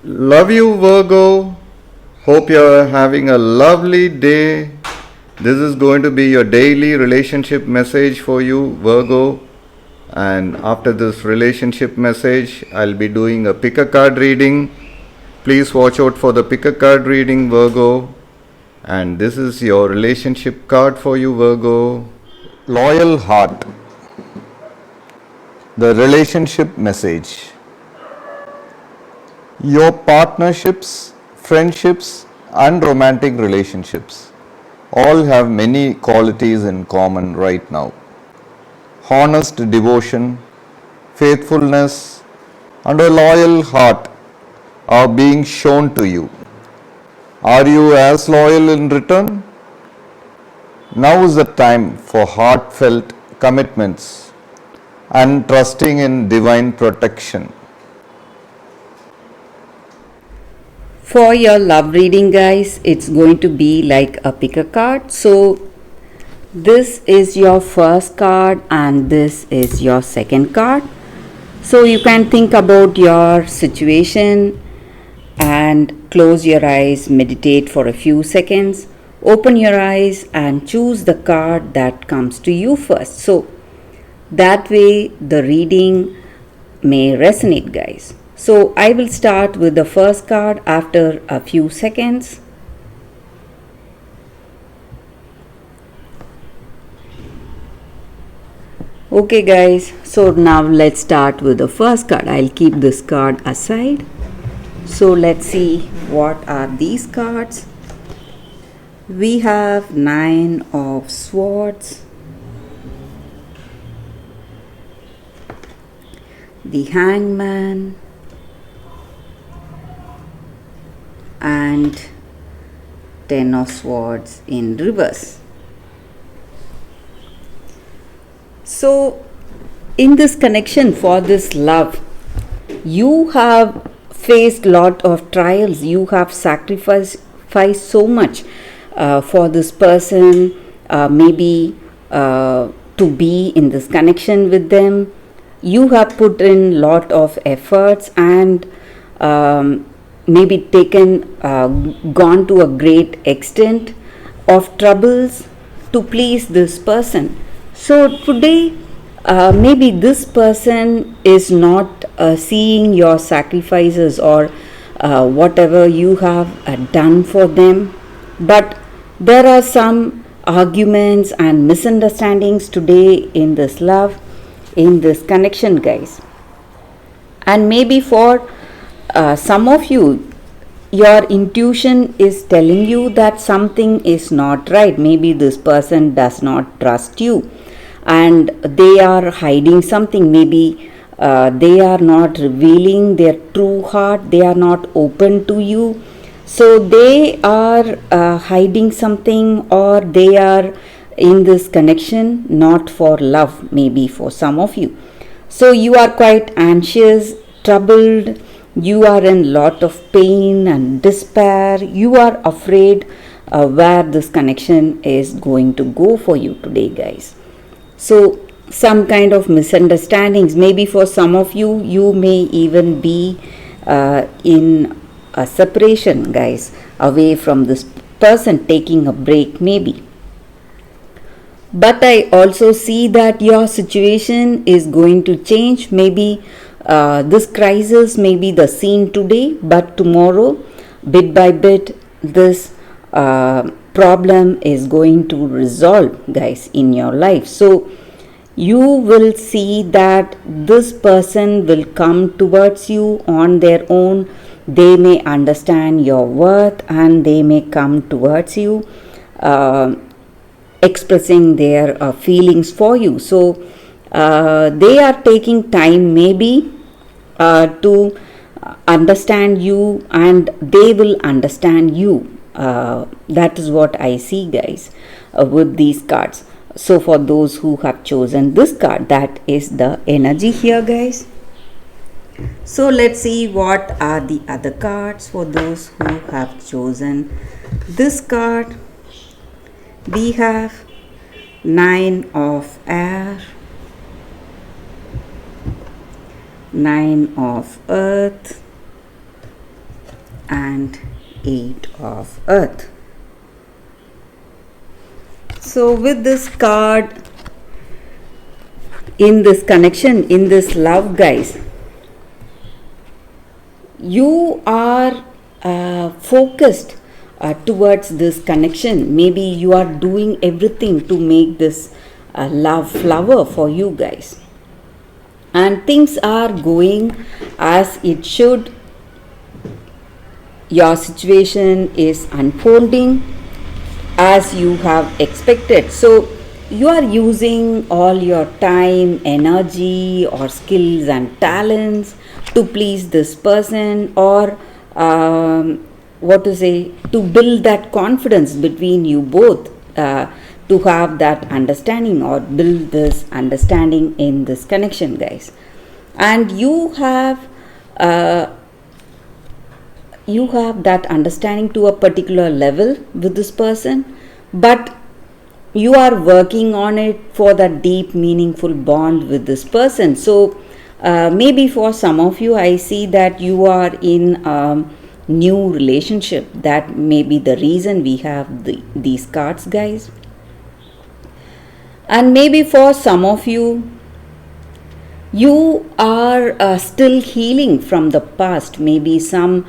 Love you, Virgo. Hope you're having a lovely day. This is going to be your daily relationship message for you, Virgo. And after this relationship message, I'll be doing a pick a card reading. Please watch out for the pick a card reading, Virgo. And this is your relationship card for you, Virgo. Loyal heart. The relationship message. Your partnerships, friendships, and romantic relationships all have many qualities in common right now. Honest devotion, faithfulness, and a loyal heart are being shown to you. Are you as loyal in return? Now is the time for heartfelt commitments and trusting in divine protection. For your love reading, guys, it's going to be like a pick a card. So, this is your first card, and this is your second card. So, you can think about your situation and close your eyes, meditate for a few seconds, open your eyes, and choose the card that comes to you first. So, that way the reading may resonate, guys. So I will start with the first card after a few seconds. Okay, guys, so now let's start with the first card. I'll keep this card aside. So let's see what are these cards. We have 9 of Swords, the Hangman, and 10 of Swords in reverse. So in this connection, for this love, you have faced lot of trials, you have sacrificed so much for this person, maybe to be in this connection with them. You have put in lot of efforts and maybe gone to a great extent of troubles to please this person. So today, maybe this person is not seeing your sacrifices or whatever you have done for them, but there are some arguments and misunderstandings today in this love, in this connection, guys. And maybe for some of you, your intuition is telling you that something is not right. Maybe this person does not trust you and they are hiding something. Maybe they are not revealing their true heart, they are not open to you. So they are hiding something, or they are in this connection not for love, maybe for some of you. So you are quite anxious, troubled, you are in lot of pain and despair, you are afraid where this connection is going to go for you today, guys. So some kind of misunderstandings, maybe for some of you, you may even be in a separation, guys, away from this person, taking a break maybe. But I also see that your situation is going to change. Maybe this crisis may be the scene today, but tomorrow, bit by bit, this problem is going to resolve, guys, in your life. So you will see that this person will come towards you on their own. They may understand your worth and they may come towards you expressing their feelings for you. So they are taking time maybe to understand you, and they will understand you. That is what I see, guys, with these cards. So for those who have chosen this card, that is the energy here, guys. So let's see what are the other cards for those who have chosen this card. We have 9 of Air, 9 of Earth, and 8 of earth. So with this card, in this connection, in this love, guys, you are focused towards this connection. Maybe you are doing everything to make this love flower for you guys, and things are going as it should. Your situation is unfolding as you have expected. So you are using all your time, energy, or skills and talents to please this person, or to build that confidence between you both, to have that understanding or build this understanding in this connection, guys. And you have that understanding to a particular level with this person, but you are working on it for that deep meaningful bond with this person. So maybe for some of you, I see that you are in a new relationship. That may be the reason we have these cards, guys. And maybe for some of you, you are still healing from the past. Maybe some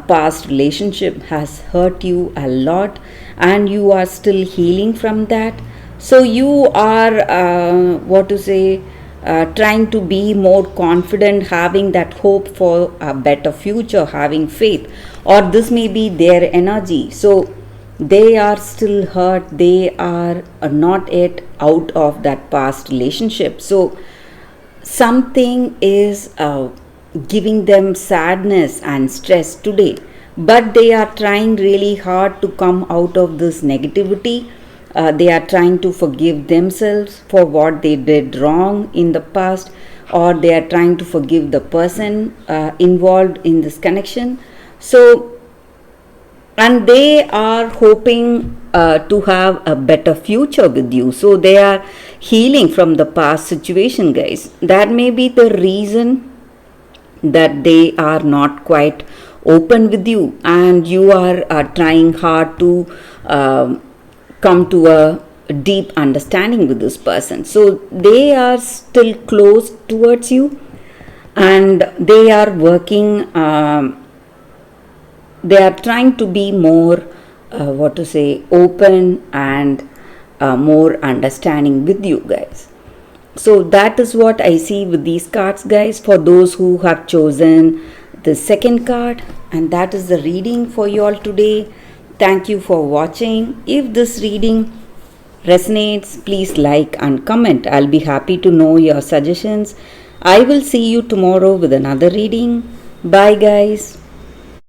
past relationship has hurt you a lot and you are still healing from that. So you are trying to be more confident, having that hope for a better future, having faith. Or this may be their energy. So they are still hurt, they are not yet out of that past relationship. So something is giving them sadness and stress today, but they are trying really hard to come out of this negativity. They are trying to forgive themselves for what they did wrong in the past, or they are trying to forgive the person involved in this connection. So, and they are hoping to have a better future with you. So they are healing from the past situation, guys. That may be the reason that they are not quite open with you, and you are trying hard to come to a deep understanding with this person. So they are still close towards you, and they are working, they are trying to be more open and more understanding with you guys. So that is what I see with these cards, guys, for those who have chosen the second card. And that is the reading for you all today. Thank you for watching. If this reading resonates, please like and comment. I'll be happy to know your suggestions. I will see you tomorrow with another reading. Bye, guys.